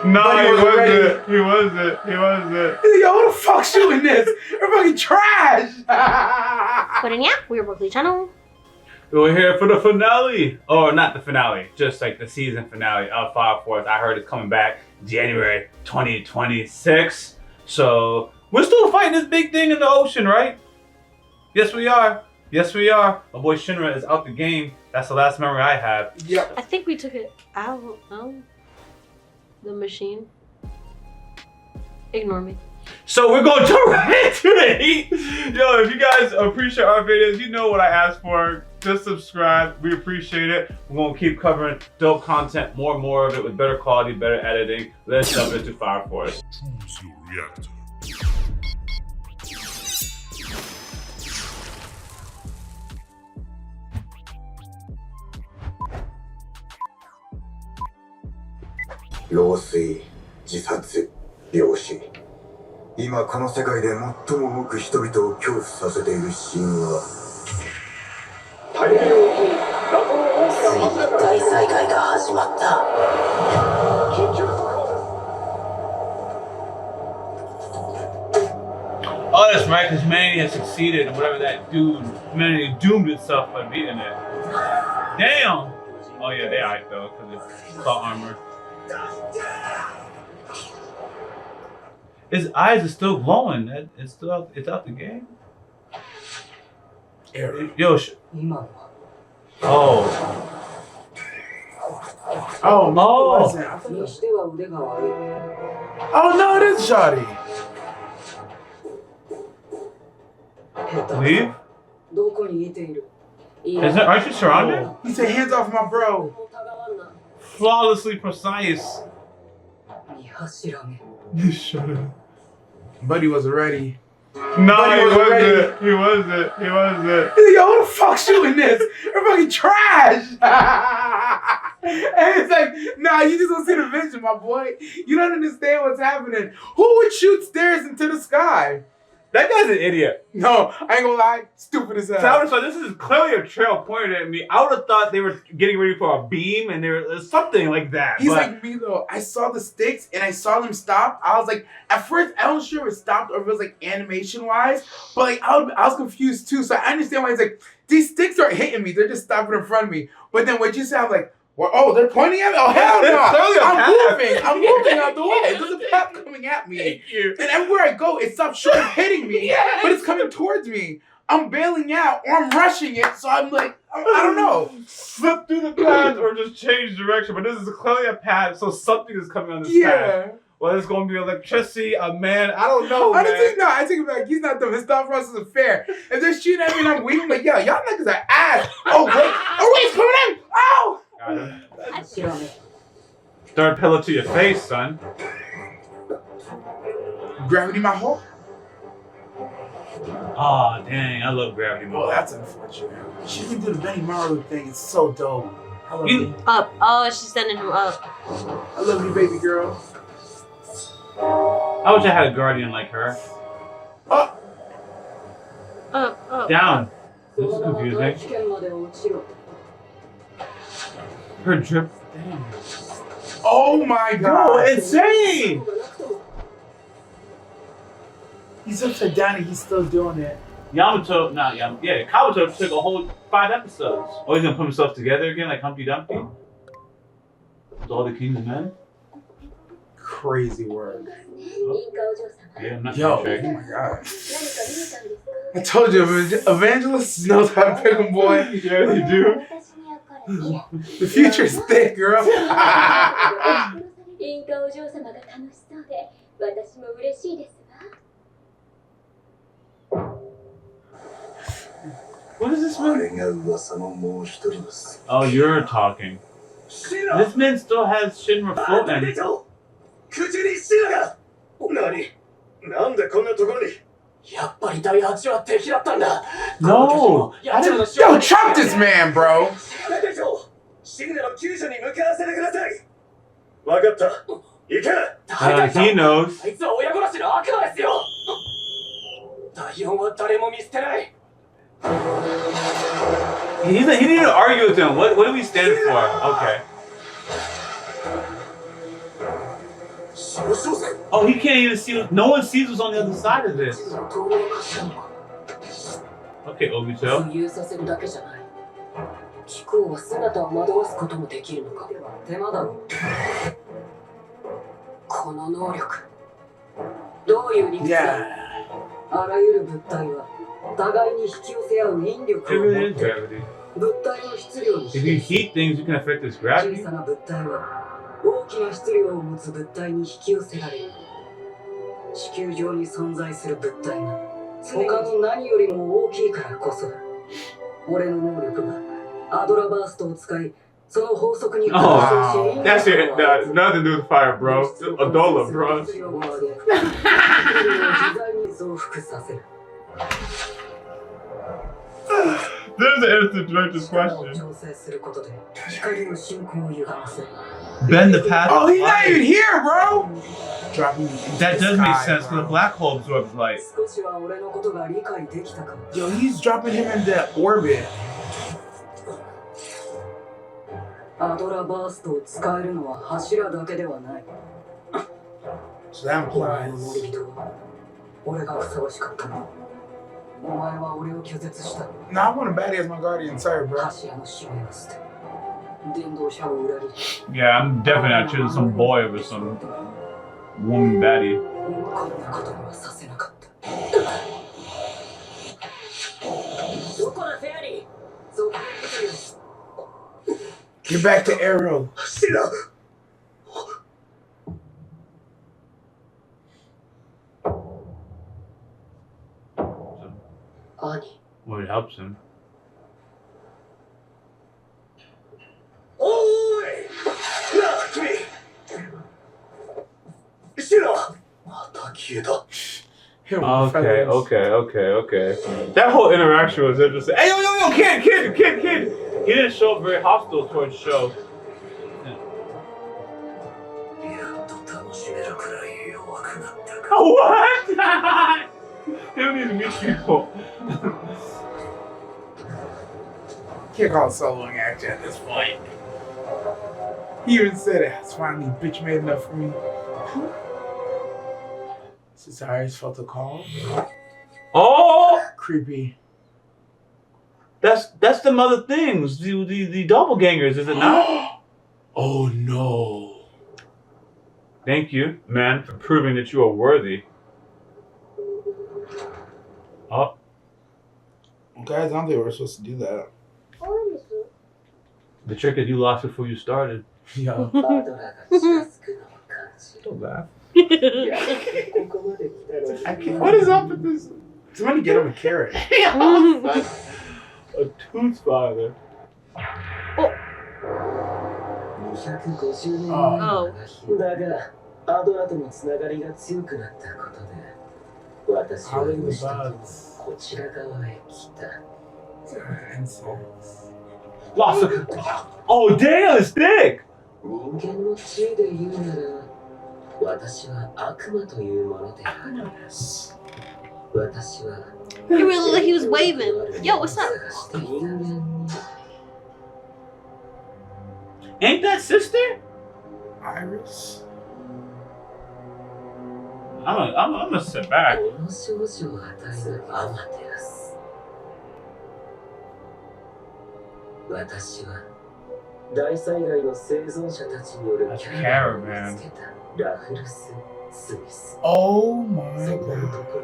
No, he wasn't. He wasn't. He wasn't. Yo, who the fuck's shooting this? They're fucking trash. But yeah, we're Yaboyrocklee channel. We're here for the finale. Or not the finale, just like the season finale of FIREFORCE. I heard it's coming back January 2026. So we're still fighting this big thing in the ocean, right? Yes, we are. Yes, we are. My boy Shinra is out the game. That's the last memory I have. Yep. I think we took it out of the machine. Ignore me. So we're going to jump right into the heat. Yo, if you guys appreciate our videos, you know what I asked for. Just subscribe. We appreciate it. We're going to keep covering dope content, more and more of it with better quality, better editing. Let's jump into FIREFORCE. Choose your reactor. 老衰、自殺、病死。今この世界で最も多く人々を恐怖させている神話。太平洋沖に謎の大きな爆弾が大災害が始まった。緊急速報。 Oh, that's right, because humanity has succeeded, and whatever that dude, humanity doomed itself by beating it. Damn! Oh yeah, they hyped though, because it's called armor. His eyes are still glowing. It's still out, it's out the game. Yo, oh. Oh no, Oh. it wasn't. Oh no, it is Shoddy. Leave? Aren't you surrounded? He said, hands off my bro. Flawlessly precise. Shut up. Buddy wasn't ready. No, Buddy he wasn't wasn't. ready. He wasn't. He wasn't. Yo, who the fuck's shooting this? They're fucking trash. And it's like, nah, you just don't see the vision, my boy. You don't understand what's happening. Who would shoot stairs into the sky? That guy's an idiot. No, I ain't gonna lie, stupid as hell. So I would have thought this is clearly a trail pointed at me. I would have thought they were getting ready for a beam and there was something like that. He's but like me though. I saw the sticks and I saw them stop. I was like, at first I wasn't sure if it stopped or if it was like animation wise, but like I was confused too. So I understand why he's like, these sticks aren't hitting me. They're just stopping in front of me. But then what you said, I'm like, well, oh, they're pointing at me? Oh, hell no. I'm moving out the way. There's a path coming at me. Thank you. And everywhere I go, it stops short of hitting me. Yes. But it's coming towards me. I'm bailing out or I'm rushing it. So I'm like, I don't know. Slip through the path or just change direction. But this is clearly a path, so something is coming on this path. Yeah. Well, it's going to be electricity, a man. I don't know, man. Honestly, no, I take it back. He's not dumb. His thought process is fair. If they're shooting at me and I'm weak, I'm like, yo, y'all niggas are ass. Oh, wait. Oh, wait, it's coming in. Oh. Third pillow to your face, son. Gravity my hole? Oh, dang. I love gravity Oh, mode. that's unfortunate. She can do the Benny Maru thing. It's so dope. I love you. Up. Oh, she's sending him up. I love you, baby girl. I wish I had a guardian like her. Up. Up. Down. This is confusing. Her drip. Damn. Oh my god. Oh, insane! He's upside down and he's still doing it. Kabuto took a whole 5 episodes. Oh, he's gonna put himself together again like Humpty Dumpty? With all the king's men? Crazy work. Yeah, I'm not Yo, sure. oh my god. I told you, Evangelist knows how to pick him, boy. Yeah, they do. The future's thick, girl. What does this mean? Oh, you're talking. This man still has Shinra floating. No! Yo, trap this man, bro. He knows. He didn't even argue with him. What do we stand for? Okay. Oh, he can't even see. No one sees what's on the other side of this. Okay, Obito. 浮遊させるだけじゃない。気候は姿を惑わすこともできるのか。手間だろ。この能力。どういう理屈だ。あらゆる物体は互いに引き寄せ合う引力を持っている。物体の質量に If you heat things, you can affect its 小 gravity. さな物体は大きな質量を持つ物体に引き寄せられる。地球上に存在する物体が他の何よりも大きいからこそだ。俺の能力がアドラバーストを使い、その法則に Oh, that's it. Nothing to do with fire, bro. Adola, bro. 自在に増幅させる。 There's the answer to director's 力を question. 調整することで光の進行を歪ませる。 Bend the path. Oh, of he's not light. even here, bro. Dropping into That the does make sky, sense bro. because the black hole absorbs light. 少しは俺のことが理解できたか。 Yo, he's dropping him into orbit. アドラバーストを使えるのは柱だけではない。 So that お前 implies. の森人は俺がふさわしかったの。お前は俺を拒絶した。 No, I want a baddie as my guardian. Sorry, bro. 柱の使命を捨て、伝道者を裏切り。 Yeah, I'm definitely not choosing some boy over some woman baddie. こんなことにはさせなかった。どこだフェアリー。そこに来るよ。 Get back to Arrow. 兄。 Well, it helps him. おーいなあ君シロまた消えた Him with the Okay, feathers. okay. That whole interaction was interesting. Hey, yo, kid! He didn't show up very hostile towards Sho. やっと楽しめるくらい弱くなったか What? He don't need to meet people. Can't call it soloing action at this point. He even said it. It's finally bitch made enough for me. Since Iris felt a call. Oh! Creepy. That's the other things. The doppelgangers, is it not? Oh no. Thank you, man, for proving that you are worthy. Oh. Guys, I don't think we're supposed to do that. The trick is you lost before you started. Yo. アドラが近づくのを感じる。 Don't laugh. いや、ここまで来たのに。 I can't. What is up with this? Somebody get him a carrot. A tooth father. 250年前あのだが、アドラとのつながりが強くなったことで、私は Howling 無 the 視的に bugs. こちら側へ来た。 Insects. Lost a... Oh, damn, it's thick! 人間の知恵で言うなら、私は悪魔というものである。私は He really looked like he was waving. Yo, what's up? 探して人間に Ain't that sister? Iris? I'm gonna sit back. この少女を与えるアマテラス。私は大災害の生存者たちによるキャラバンを見つけたラフルス・スミス。 Oh my そんな god. ところ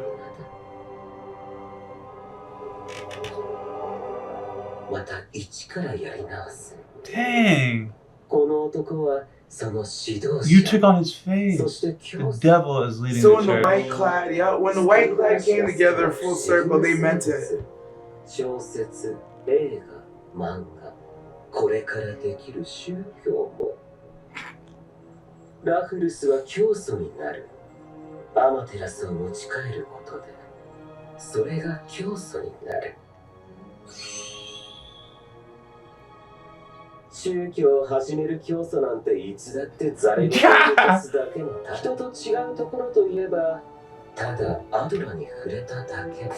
まだ。また一からやり直す。 Dang. この男はその指導 You 者。 took on his face. そして教 The 祖。 devil is leading So the when the church. white clad, yeah, when the white clad came together full circle, they meant it. 小説、映画、漫画、これからできる宗教も。ラフルスは教祖になる。アマテラスを持ち帰ることで、それが教祖になる。宗教を始める教祖なんていつだってザレにすだけの人と違うところといえば、ただアドラに触れただけ。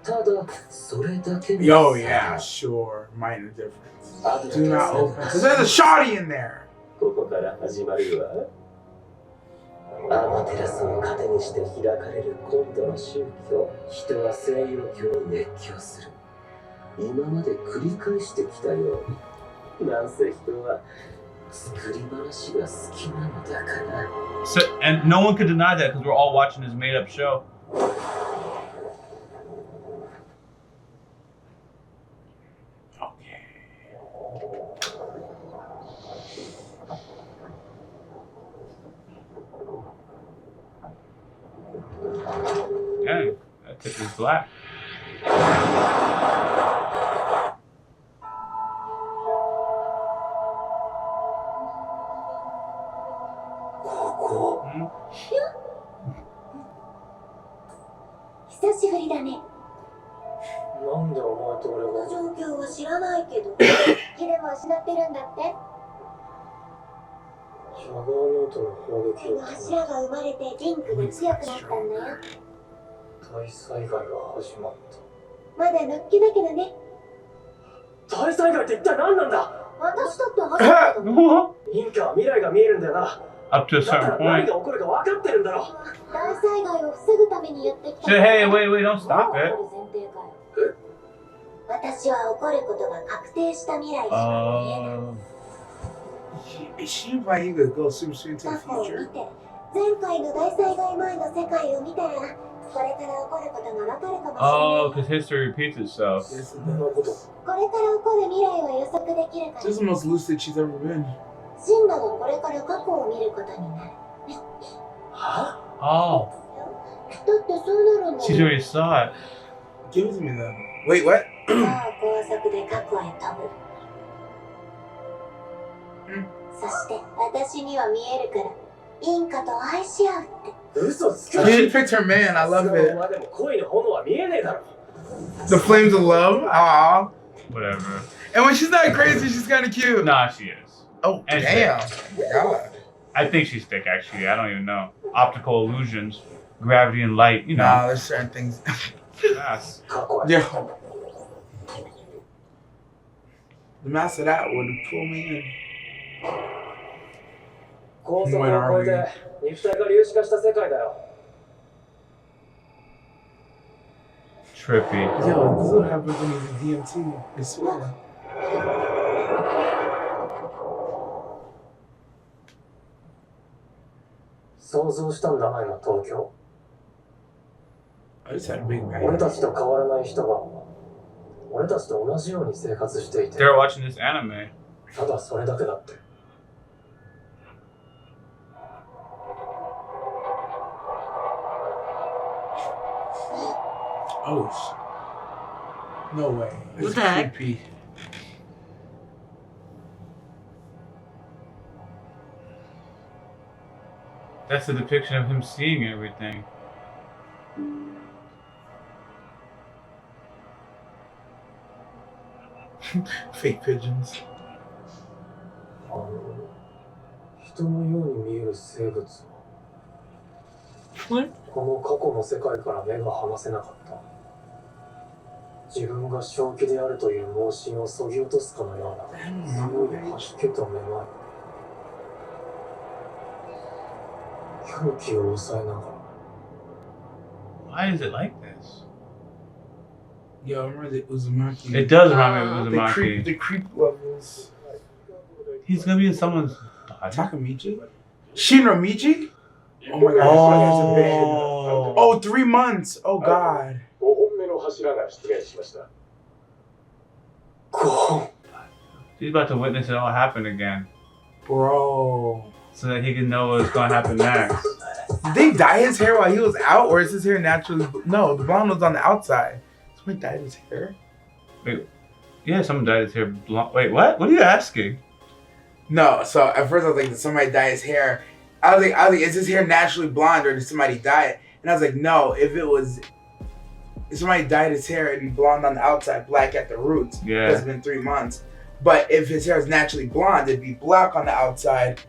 ただそれだけの Yo, yeah, sure. Minor difference. Do not open. Because there's a shawty in there. ここから始まるわ。アアマテラスを糧にして開かれる今度の宗教、人は西洋教に熱狂する。今まで繰り返してきたように、なんせ人は作り話が好きなのだから。 So, and no one could deny that because we're all watching this made-up show. Dang, that tip is black. Hmm? 久しぶりだね。なんでお前と俺このが。状況は知らないけど、ヒデも失ってるんだって。シャガーノートの砲撃をこの柱が生まれてリンクが強くなったんだよ。大災害が始まった。まだのっけだけどね。大災害って一体何なんだ。私だって初めてだもん。インカは未来が見えるんだよな。 Up to a だか certain ら何 point. が起こるか分かってるんだろ。大災害を防ぐためにやってきた。 Say, hey, wait, don't stop もう it. 起こる前提かよ。私は起こることが確定した未来しか見えない。 It seems like he could go super soon to 過 the 去を見 future. て、前回の大災害前の世界を見たら、これから起こることがわかるかもしれない。 Oh, because history repeats itself. Yes, そんなこと。これから起こる未来を予測できるから。 this is the most lucid she's ever been. シンナはこれから過去を見ることになる。は Oh, だってそうなるんだ she's よ。 already saw it. Give it to me then. Wait, what? 超高速で過去へ飛ぶ。そして私には見えるから、インカと愛し合うって。嘘つく Oh, な。 she picked her man. I love お it. 前でも恋の炎は見えねえだろ。 The flames of love. Aww. Whatever. And when she's not crazy, she's kind of cute. Nah, she is. Oh, And damn. Oh, my God. I think she's thick, actually. I don't even know. Optical illusions, gravity and light, you know. Nah, there's certain things. Yes. 過去へ。 Yeah. The master of that would pull me in. 高速を越えて肉体が粒子化した世界だよ。 Trippy. Yo, this is what happens when he's a DMT. I swear. 想像したんだな今東京。 I just had a big 俺 bang. たちと変わらない人が俺たちと同じように生活していて、 They're watching this anime. ただそれだけだって。 Oh, no way. That's What the heck? creepy. That's a depiction of him seeing everything. Fake pigeons. 人のように見える生物は What? この過去の世界から目が離せなかった。自分が正気であるという盲信をそぎ落とすかのような強い吐き気とめまい。狂気を抑えながら。 Why is it like this? Yo, I remember the Uzumaki. It does remind me of Uzumaki. The creep levels. He's gonna be in someone's body. Takamichi? Shinramichi? Oh my god. Oh. Oh, 3 months. Oh god. 5本目の柱が出現しました。5本。 He's about to witness it all happen again. Bro. So that he can know what's gonna happen next. Did they dye his hair while he was out, or is his hair naturally? No, the blonde was on the outside. Someone dyed his hair? Yeah, someone dyed his hair blonde. Wait, what? What are you asking? No, so at first I was like, did somebody dye his hair? I was like, is his hair naturally blonde or did somebody dye it? And I was like, no, if somebody dyed his hair, it'd be blonde on the outside, black at the roots. Yeah. It's been 3 months. But if his hair is naturally blonde, it'd be black on the outside,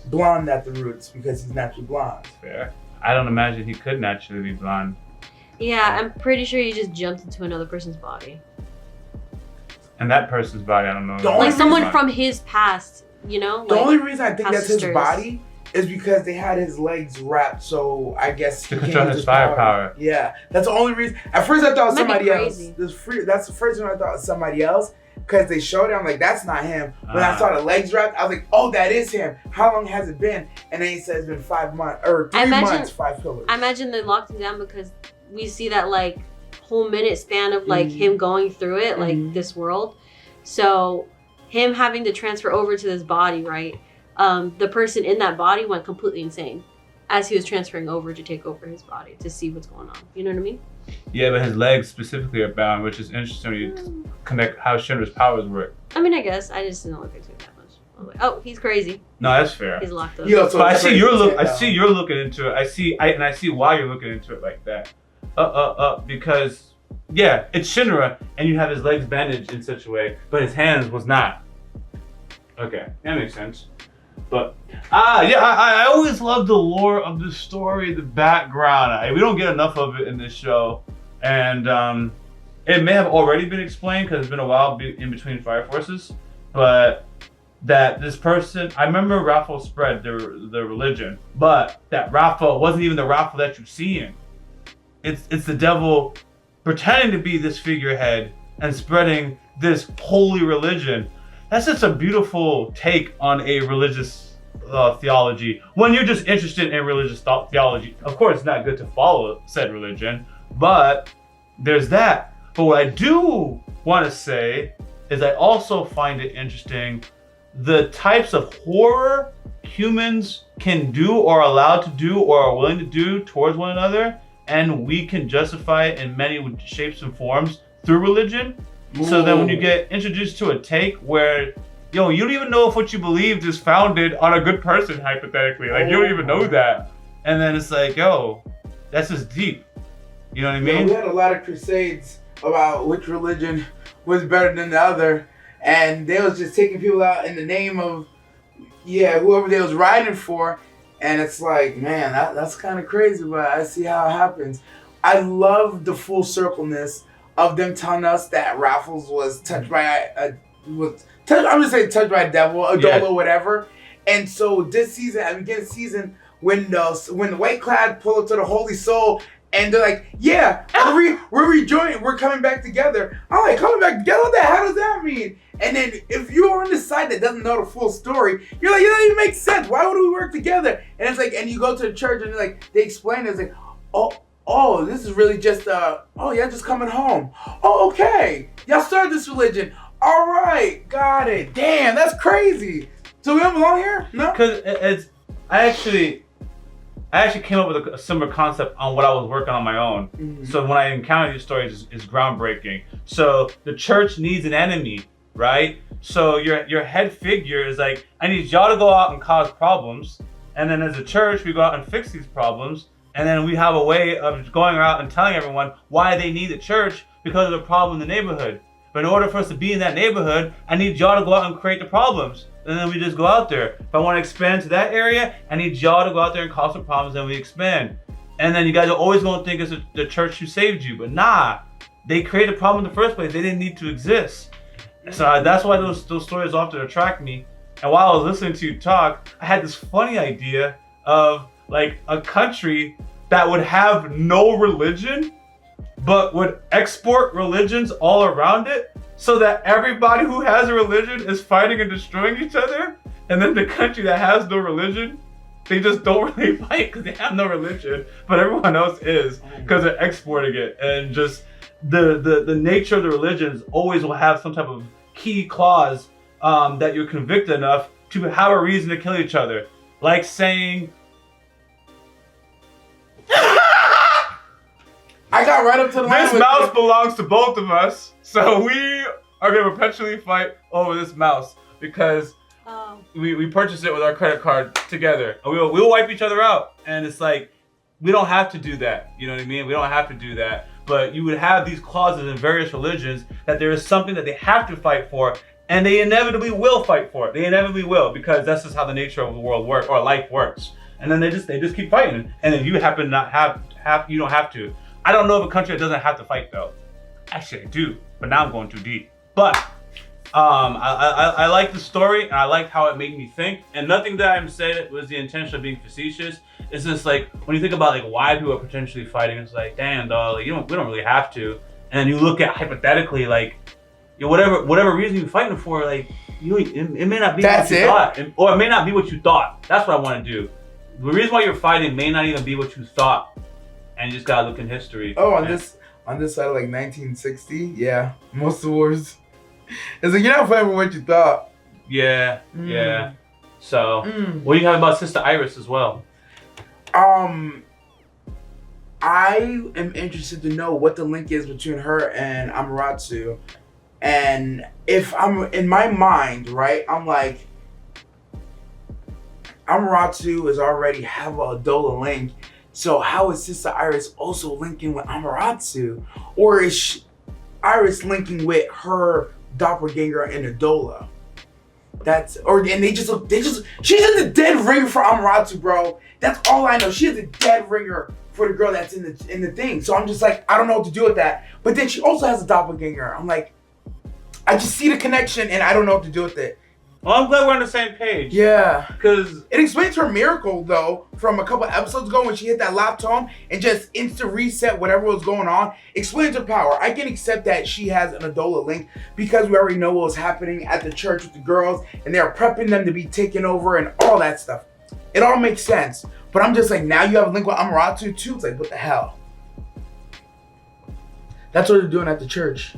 blonde at the roots because he's naturally blonde. Fair. I don't imagine he could naturally be blonde. Yeah, I'm pretty sure he just jumped into another person's body. And that person's body, I don't know. The only Like someone reason- from his past, you know? The Like, only reason I think that's his sisters. body is because they had his legs wrapped, so I guess To control his firepower. Yeah, that's the only reason. At first I thought it was Might be somebody else. crazy. That's the first one I thought it was somebody else. Because they showed it, I'm like, that's not him. When I saw the legs wrapped, I was like, oh, that is him. How long has it been? And then he said it's been 5 months, or 3 months, 5 pillars. I imagine they locked him down because we see that like whole minute span of like him going through it, like this world. So him having to transfer over to this body, right? The person in that body went completely insane as he was transferring over to take over his body to see what's going on. You know what I mean? Yeah, but his legs specifically are bound, which is interesting when you connect how Shinra's powers work. I mean, I guess I just didn't look into it that much. I was like, oh, he's crazy. No, that's fair. He's locked up. Yo, so But I see you're you're looking into it. I see why you're looking into it like that. Because yeah, it's Shinra, and you have his legs bandaged in such a way, but his hands was not. Okay, that makes sense. But I always love the lore of the story, the background. We don't get enough of it in this show, and it may have already been explained because it's been a while in between Fire Forces, but that this person, I remember Raffle spread the religion, but that Raffle wasn't even the Raffle that you're seeing. It's the devil pretending to be this figurehead and spreading this holy religion. That's just a beautiful take on a religious theology. When you're just interested in religious theology, of course, it's not good to follow said religion, but there's that. But what I do want to say is I also find it interesting the types of horror humans can do or are allowed to do or are willing to do towards one another, and we can justify it in many shapes and forms through religion. So then when you get introduced to a take where, yo, you don't even know if what you believed is founded on a good person, hypothetically. Like, you don't even know that. And then it's like, yo, that's just deep. You know what I mean? We had a lot of crusades about which religion was better than the other. And they was just taking people out in the name of, whoever they was riding for. And it's like, man, that's kind of crazy, but I see how it happens. I love the full circleness of them telling us that Raffles was touched by I'm just saying touched by a devil, a doll, or whatever. And so this season, at the beginning of the season, when the White Clad pull up to the Holy Soul and they're like, we're rejoining, we're coming back together. I'm like, coming back together? What the hell does that mean? And then if you're on the side that doesn't know the full story, you're like, it doesn't even make sense. Why would we work together? And it's like, and you go to the church and like they explain it, it's like, oh, this is really just, just coming home. Oh, okay. Y'all started this religion. All right, got it. Damn, that's crazy. So we don't belong here? No? Because I actually came up with a similar concept on what I was working on my own. Mm-hmm. So when I encounter these stories, it's groundbreaking. So the church needs an enemy, right? So your head figure is like, I need y'all to go out and cause problems. And then as a church, we go out and fix these problems. And then we have a way of going out and telling everyone why they need the church because of the problem in the neighborhood. But in order for us to be in that neighborhood, I need y'all to go out and create the problems. And then we just go out there. If I want to expand to that area, I need y'all to go out there and cause some problems, and we expand. And then you guys are always going to think it's the church who saved you. But nah, they created a problem in the first place. They didn't need to exist. So that's why those stories often attract me. And while I was listening to you talk, I had this funny idea of like a country that would have no religion, but would export religions all around it so that everybody who has a religion is fighting and destroying each other. And then the country that has no religion, they just don't really fight because they have no religion, but everyone else is because they're exporting it. And just the nature of the religions always will have some type of key clause that you're convicted enough to have a reason to kill each other. Like saying, I got right up to the line. This mouse belongs to both of us, so we are gonna perpetually fight over this mouse because we purchased it with our credit card together, and we'll wipe each other out. And it's like, we don't have to do that. You know what I mean? We don't have to do that. But you would have these clauses in various religions that there is something that they have to fight for, and they inevitably will fight for it. They inevitably will, because that's just how the nature of the world works, or life works. And then they just keep fighting, and then you happen to not have you don't have to. I don't know of a country that doesn't have to fight though. Actually, I do, but now I'm going too deep. But I like the story, and I liked how it made me think. And nothing that I'm saying was the intention of being facetious. It's just like when you think about like why people are potentially fighting, it's like, damn, dog, like, we don't really have to. And then you look at hypothetically, like, you know, whatever reason you're fighting for, like, it may not be what you thought, or it may not be what you thought. That's what I want to do. The reason why you're fighting may not even be what you thought, and you just gotta look in history. Oh, on this side of like 1960, yeah, most of the wars. It's like you're not fighting for what you thought. Yeah, yeah. So, what do you have about Sister Iris as well? I am interested to know what the link is between her and Amaterasu. And if I'm in my mind, right, I'm like, Amaterasu is already have a Adola link. So how is Sister Iris also linking with Amaterasu? Or is Iris linking with her doppelganger and Adola? She's in the dead ringer for Amaterasu, bro. That's all I know. She is a dead ringer for the girl that's in the thing. So I'm just like, I don't know what to do with that. But then she also has a doppelganger. I'm like, I just see the connection and I don't know what to do with it. Well, I'm glad we're on the same page. Yeah. Because it explains her miracle, though, from a couple episodes ago when she hit that lap tone and just instant reset whatever was going on. Explains her power. I can accept that she has an Adola link because we already know what was happening at the church with the girls and they're prepping them to be taken over and all that stuff. It all makes sense. But I'm just like, now you have a link with Amaterasu too? It's like, what the hell? That's what they're doing at the church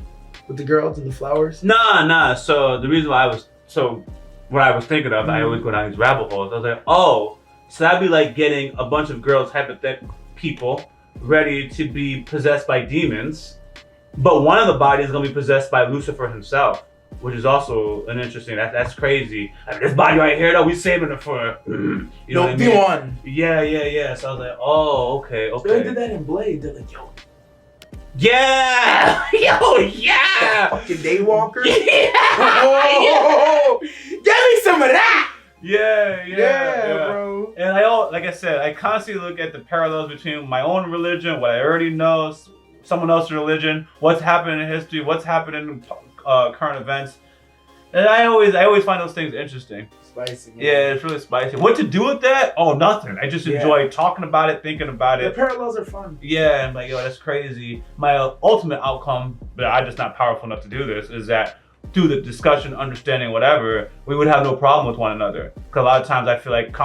with the girls and the flowers? Nah. So the reason why what I was thinking of, I always go down these rabbit holes. I was like, oh, so that'd be like getting a bunch of girls, hypothetical people, ready to be possessed by demons, but one of the bodies is gonna be possessed by Lucifer himself, which is also an interesting. That's crazy. Like, this body right here, though, we saving it for. You know what I mean? D1. Yeah. So I was like, oh, okay. So they did that in Blade. They're like, yo. Yeah! Yo, yeah! Fucking Daywalker. Yeah! Oh, give me some of that! Yeah, bro. And like I said, I constantly look at the parallels between my own religion, what I already know, someone else's religion, what's happening in history, what's happening in current events. And I always find those things interesting. Spicy. Man. Yeah, it's really spicy. What to do with that? Oh, nothing. I just enjoy talking about it, thinking about it. The parallels are fun. Yeah, I'm like, yo, that's crazy. My ultimate outcome, but I'm just not powerful enough to do this, is that through the discussion, understanding, whatever, we would have no problem with one another. Because a lot of times I feel like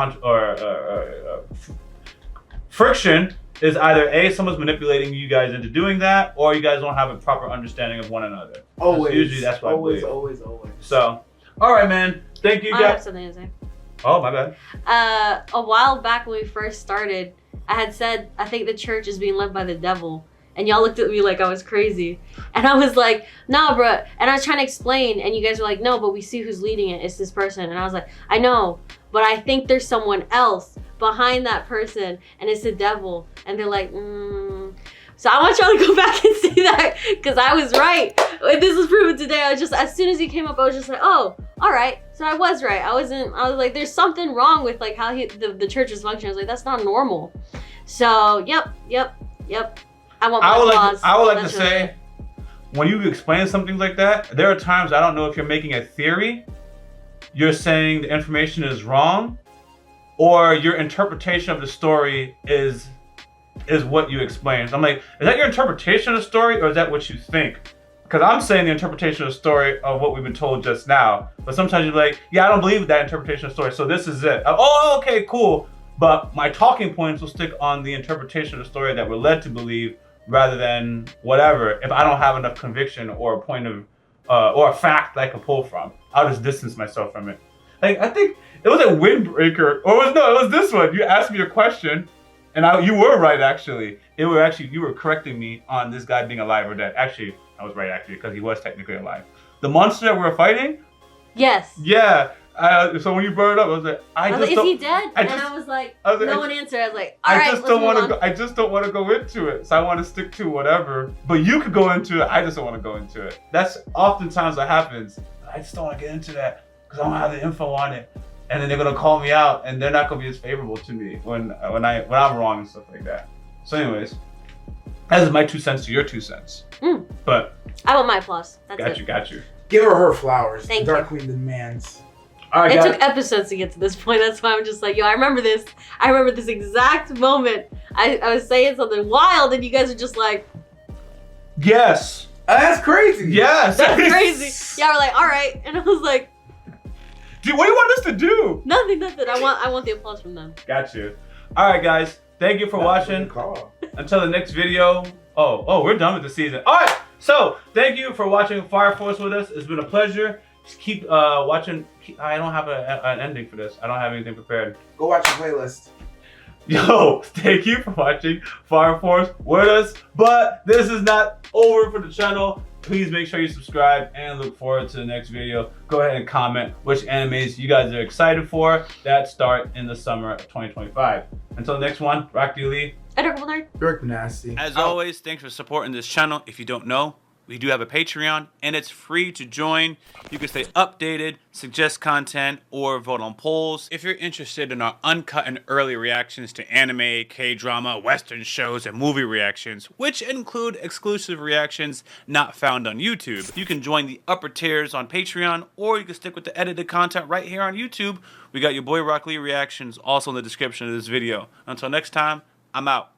friction is either A, someone's manipulating you guys into doing that, or you guys don't have a proper understanding of one another. Always. That's what I believe. Always. So, all right, man. Thank you, guys. I have something to say. Oh, my bad. A while back when we first started, I had said, I think the church is being led by the devil. And y'all looked at me like I was crazy. And I was like, nah, bruh. And I was trying to explain, and you guys were like, no, but we see who's leading it. It's this person. And I was like, I know, but I think there's someone else behind that person, and it's the devil. And they're like, So I want y'all to go back and see that, because I was right. This was proven today. I was just, as soon as he came up, I was just like, oh, all right. So I was right. I was like, there's something wrong with like how the church is functioning. I was like, that's not normal. So, yep. I would like to say, when you explain something like that, there are times I don't know if you're making a theory, you're saying the information is wrong, or your interpretation of the story is what you explain. So I'm like, is that your interpretation of the story, or is that what you think? Because I'm saying the interpretation of the story of what we've been told just now. But sometimes you're like, yeah, I don't believe that interpretation of the story, so this is it. Oh, okay, cool. But my talking points will stick on the interpretation of the story that we're led to believe, rather than whatever. If I don't have enough conviction or a point of, or a fact that I can pull from, I'll just distance myself from it. Like, I think it was a windbreaker, or it was this one. You asked me a question, and you were right, actually. You were correcting me on this guy being alive or dead. Actually, I was right, actually, because he was technically alive. The monster that we were fighting? Yes. Yeah. So when you brought it up, I was like, is he dead? I was like, no one answered. I was like, all right, let's move on. I just don't want to go into it. So I want to stick to whatever. But you could go into it. I just don't want to go into it. That's oftentimes what happens. I just don't want to get into that because I don't have the info on it. And then they're gonna call me out, and they're not gonna be as favorable to me when I'm wrong and stuff like that. So, anyways, that is my 2 cents to your 2 cents. But I want my plus. That's got you. Give her flowers. Thank Dark you. Queen demands. All right, It guys. took episodes to get to this point. That's why I'm just like, yo, I remember this. I remember this exact moment. I was saying something wild, and you guys are just like, Yes. That's crazy. Yes. that's crazy. Yeah, we're like, all right. And I was like, Dude, what do you want us to do? nothing. I want the applause from them. Got you. All right, guys. Thank you for watching. Call. Until the next video. Oh, we're done with the season. All right. So thank you for watching Fire Force with us. It's been a pleasure. Just keep watching. I don't have an ending for this. I don't have anything prepared. Go watch the playlist. Yo, thank you for watching Fire Force with us. But this is not over for the channel. Please make sure you subscribe and look forward to the next video. Go ahead and comment which animes you guys are excited for that start in the summer of 2025. Until the next one, Rocklee Lee. Dirk Nasty. As always, thanks for supporting this channel. If you don't know, we do have a Patreon, and it's free to join. You can stay updated, suggest content, or vote on polls. If you're interested in our uncut and early reactions to anime, K-drama, Western shows, and movie reactions, which include exclusive reactions not found on YouTube, you can join the upper tiers on Patreon, or you can stick with the edited content right here on YouTube. We got Yaboyrocklee Reactions also in the description of this video. Until next time, I'm out.